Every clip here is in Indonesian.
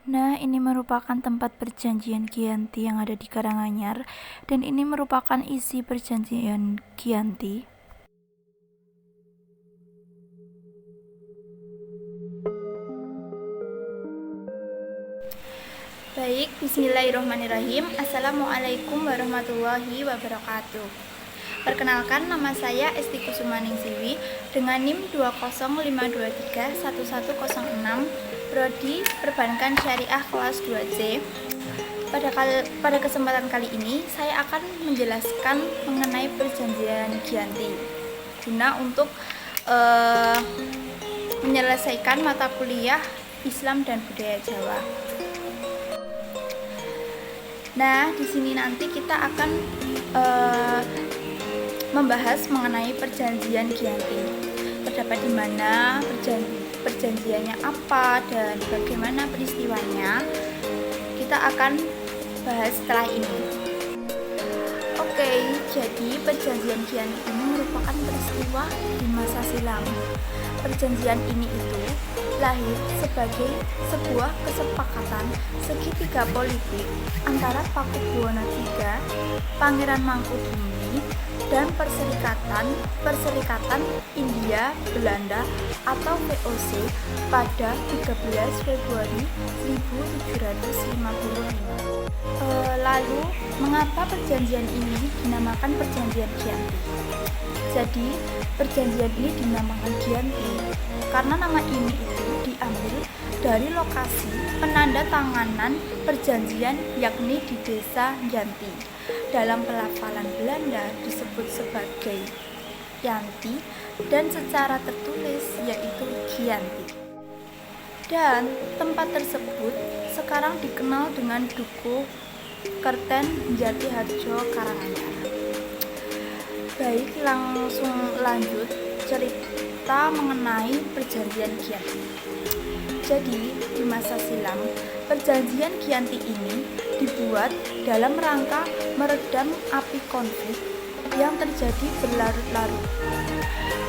Nah, ini merupakan tempat perjanjian Giyanti yang ada di Karanganyar, dan ini merupakan isi perjanjian Giyanti. Baik, bismillahirrahmanirrahim. Assalamualaikum warahmatullahi wabarakatuh. Perkenalkan, nama saya Esti Kusumaningsiwi dengan NIM 205231106, Prodi Perbankan Syariah kelas 2C. Pada kesempatan kali ini saya akan menjelaskan mengenai perjanjian Giyanti guna untuk menyelesaikan mata kuliah Islam dan Budaya Jawa. Nah, di sini nanti kita akan membahas mengenai perjanjian Giyanti. Terdapat di mana perjanjiannya apa dan bagaimana peristiwanya. Kita akan bahas setelah ini. Oke, jadi perjanjian Giyanti ini merupakan peristiwa di masa silam. Perjanjian ini itu lahir sebagai sebuah kesepakatan segitiga politik antara Pakubuwono III, Pangeran Mangkubumi, dan Perserikatan India Belanda atau VOC pada 13 Februari 1755. Lalu, mengapa perjanjian ini dinamakan perjanjian Giyanti? Jadi, perjanjian ini dinamakan Giyanti karena nama ini itu diambil dari lokasi penandatanganan perjanjian, yakni di desa Giyanti. Dalam pelafalan Belanda disebut sebagai Yanti dan secara tertulis yaitu Giyanti. Dan tempat tersebut sekarang dikenal dengan Dukuh Kerten Jatiharjo Karanganyar. Baik, langsung lanjut cerita mengenai perjanjian Giyanti. Jadi, di masa silam, perjanjian Giyanti ini dibuat dalam rangka meredam api konflik yang terjadi berlarut-larut.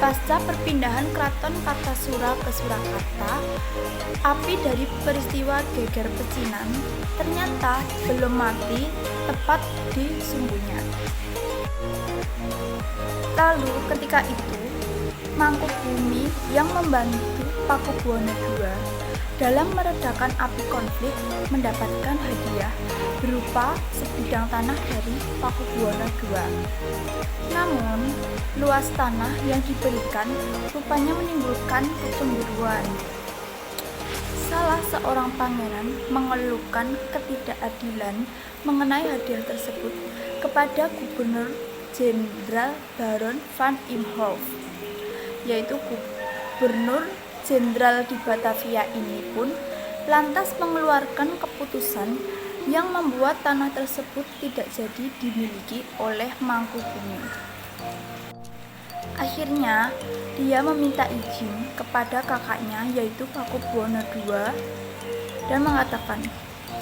Pasca perpindahan Keraton Kartasura ke Surakarta, api dari peristiwa Geger Pecinan ternyata belum mati tepat di sumbunya. Lalu ketika itu, Mangkubumi yang membantu Pakubuwono II dalam meredakan api konflik mendapatkan hadiah berupa sebidang tanah dari Pakubuwono II. Namun, luas tanah yang diberikan rupanya menimbulkan kecemburuan. Salah seorang pangeran mengeluhkan ketidakadilan mengenai hadiah tersebut kepada Gubernur Jenderal Baron van Imhoff, yaitu Gubernur Jenderal di Batavia ini pun lantas mengeluarkan keputusan yang membuat tanah tersebut tidak jadi dimiliki oleh Mangkubumi. Akhirnya, dia meminta izin kepada kakaknya yaitu Pakubuwono II dan mengatakan,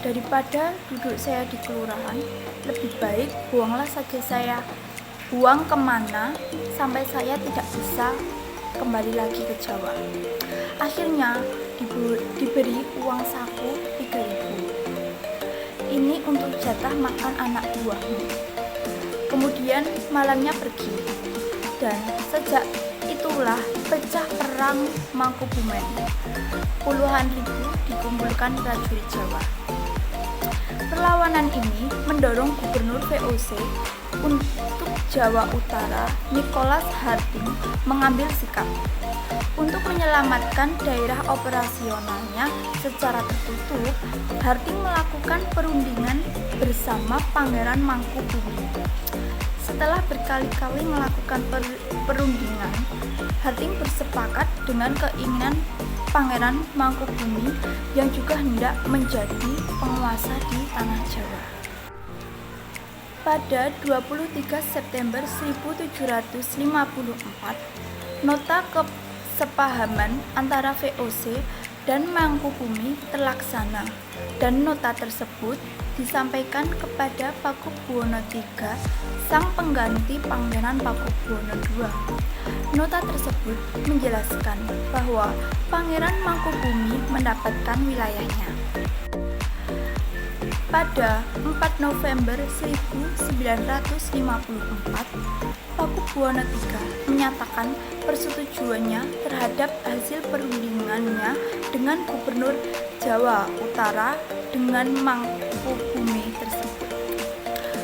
daripada duduk saya di kelurahan, lebih baik buanglah saja saya. Buang kemana sampai saya tidak bisa kembali lagi ke Jawa. Akhirnya diberi uang saku 3.000. Ini untuk jatah makan anak buahmu. Kemudian malamnya pergi. Dan sejak itulah pecah perang Mangkubumen. Puluhan ribu dikumpulkan prajurit Jawa. Perlawanan ini mendorong Gubernur VOC untuk Jawa Utara, Nicholas Harting, mengambil sikap untuk menyelamatkan daerah operasionalnya secara tertutup. Harting melakukan perundingan bersama Pangeran Mangkubumi. Setelah berkali-kali melakukan perundingan, Harting bersepakat dengan keinginan Pangeran Mangkubumi yang juga hendak menjadi penguasa di tanah Jawa. Pada 23 September 1754, nota kesepahaman antara VOC dan Mangkubumi terlaksana, dan nota tersebut disampaikan kepada Pakubuwono III, sang pengganti Pangeran Pakubuwono II. Nota tersebut menjelaskan bahwa Pangeran Mangkubumi mendapatkan wilayahnya pada 4 November 1954. Pakubuwono III menyatakan persetujuannya terhadap hasil perundingannya dengan Gubernur Jawa Utara dengan Mangkubumi tersebut.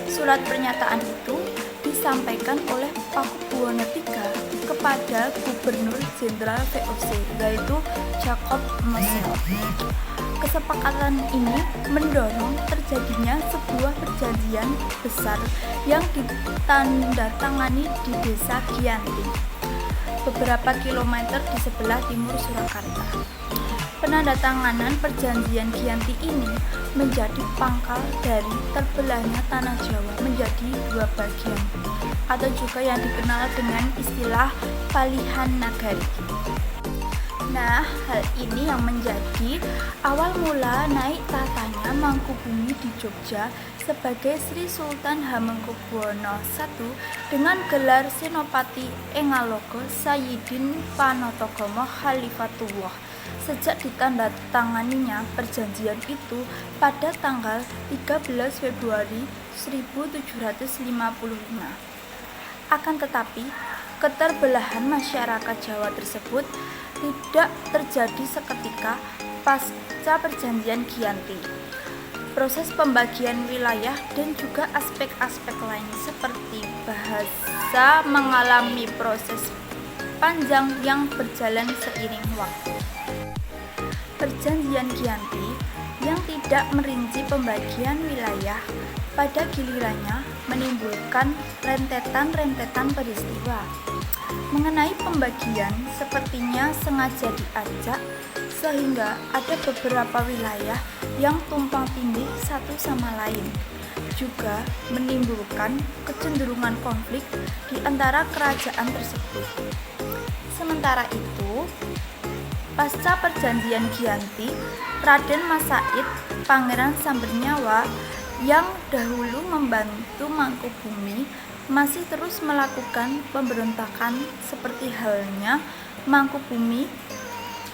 Surat pernyataan itu disampaikan oleh Pakubuwono III kepada Gubernur Jenderal VOC, yaitu Jacob Moser. Kesepakatan ini mendorong terjadinya sebuah perjanjian besar yang ditandatangani di Desa Giyanti, beberapa kilometer di sebelah timur Surakarta. Penandatanganan perjanjian Giyanti ini menjadi pangkal dari terbelahnya tanah Jawa menjadi dua bagian, atau juga yang dikenal dengan istilah Palihan Nagari. Nah, hal ini yang menjadi awal mula naik tatanya Mangkubumi di Jogja sebagai Sri Sultan Hamengkubuwono I dengan gelar Senopati Engalogo Sayyidin Panatagama Khalifatullah. Sejak ditandatanganinya perjanjian itu pada tanggal 13 Februari 1755. Akan tetapi, keterbelahan masyarakat Jawa tersebut tidak terjadi seketika pasca perjanjian Giyanti. Proses pembagian wilayah dan juga aspek-aspek lain seperti bahasa mengalami proses panjang yang berjalan seiring waktu. Perjanjian Giyanti yang tidak merinci pembagian wilayah pada gilirannya menimbulkan rentetan-rentetan peristiwa. Mengenai pembagian sepertinya sengaja diajak sehingga ada beberapa wilayah yang tumpang tindih satu sama lain, juga menimbulkan kecenderungan konflik di antara kerajaan tersebut. Sementara itu, pasca perjanjian Giyanti, Raden Mas Said, Pangeran Sambernyawa yang dahulu membantu Mangkubumi masih terus melakukan pemberontakan seperti halnya Mangkubumi.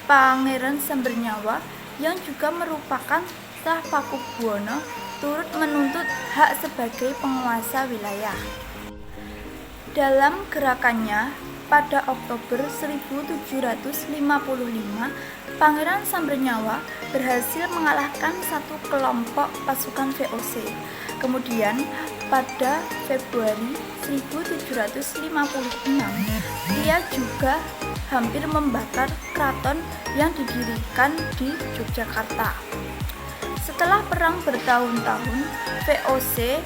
Pangeran Sambernyawa yang juga merupakan sah Pakubuwono turut menuntut hak sebagai penguasa wilayah. Dalam gerakannya pada Oktober 1755, Pangeran Sambernyawa berhasil mengalahkan satu kelompok pasukan VOC. Kemudian pada Februari 1756, dia juga hampir membakar keraton yang didirikan di Yogyakarta. Setelah perang bertahun-tahun, VOC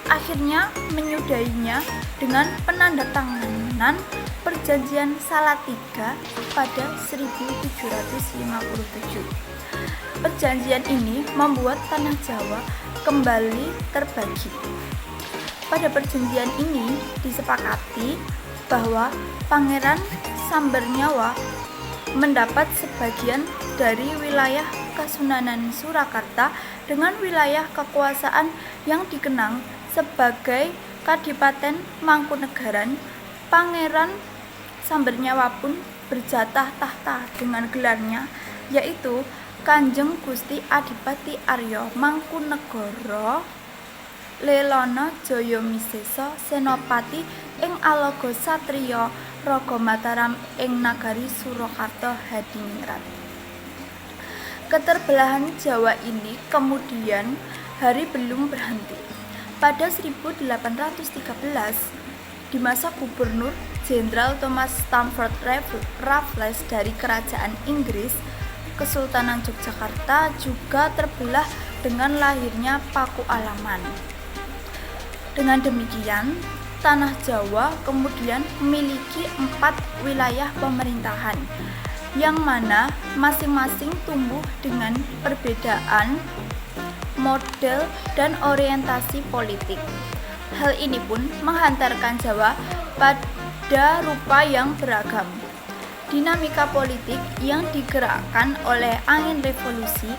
akhirnya menyudahinya dengan penandatanganan Perjanjian Salatiga pada 1757. Perjanjian ini membuat tanah Jawa kembali terbagi. Pada perjanjian ini disepakati bahwa Pangeran Sambernyawa mendapat sebagian dari wilayah Kasunanan Surakarta dengan wilayah kekuasaan yang dikenang sebagai Kadipaten Mangkunegaran. Pangeran Sambernyawa pun berjatah tahta dengan gelarnya, yaitu Kanjeng Gusti Adipati Arya Mangkunegara Lelono Jayamisesa Senopati ing Alaga Satriya Raga Mataram ing Nagari Surakarta Hadiningrat. Keterbelahan Jawa ini kemudian hari belum berhenti. Pada 1813, di masa Gubernur Jenderal Thomas Stamford Raffles dari Kerajaan Inggris, Kesultanan Yogyakarta juga terbelah dengan lahirnya Pakualaman. Dengan demikian, tanah Jawa kemudian memiliki 4 wilayah pemerintahan, yang mana masing-masing tumbuh dengan perbedaan model dan orientasi politik. Hal ini pun menghantarkan Jawa pada rupa yang beragam. dinamika politik yang digerakkan oleh angin revolusi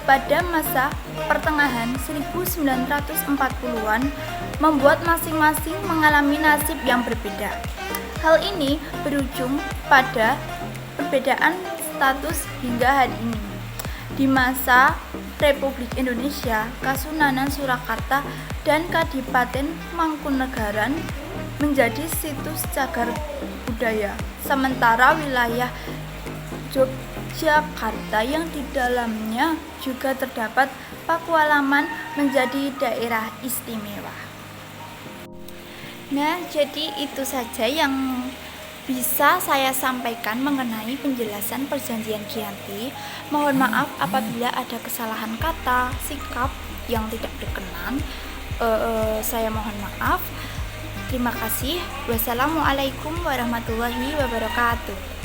pada masa pertengahan 1940-an membuat masing-masing mengalami nasib yang berbeda. Hal ini berujung pada perbedaan status hingga hari ini. Di masa Republik Indonesia, Kasunanan Surakarta dan Kadipaten Mangkunegaran menjadi situs cagar budaya, sementara wilayah Yogyakarta yang di dalamnya juga terdapat Pakualaman menjadi daerah istimewa. Nah, jadi itu saja yang bisa saya sampaikan mengenai penjelasan perjanjian Giyanti. Mohon maaf apabila ada kesalahan kata, sikap yang tidak berkenan. Saya mohon maaf. Terima kasih. Wassalamualaikum warahmatullahi wabarakatuh.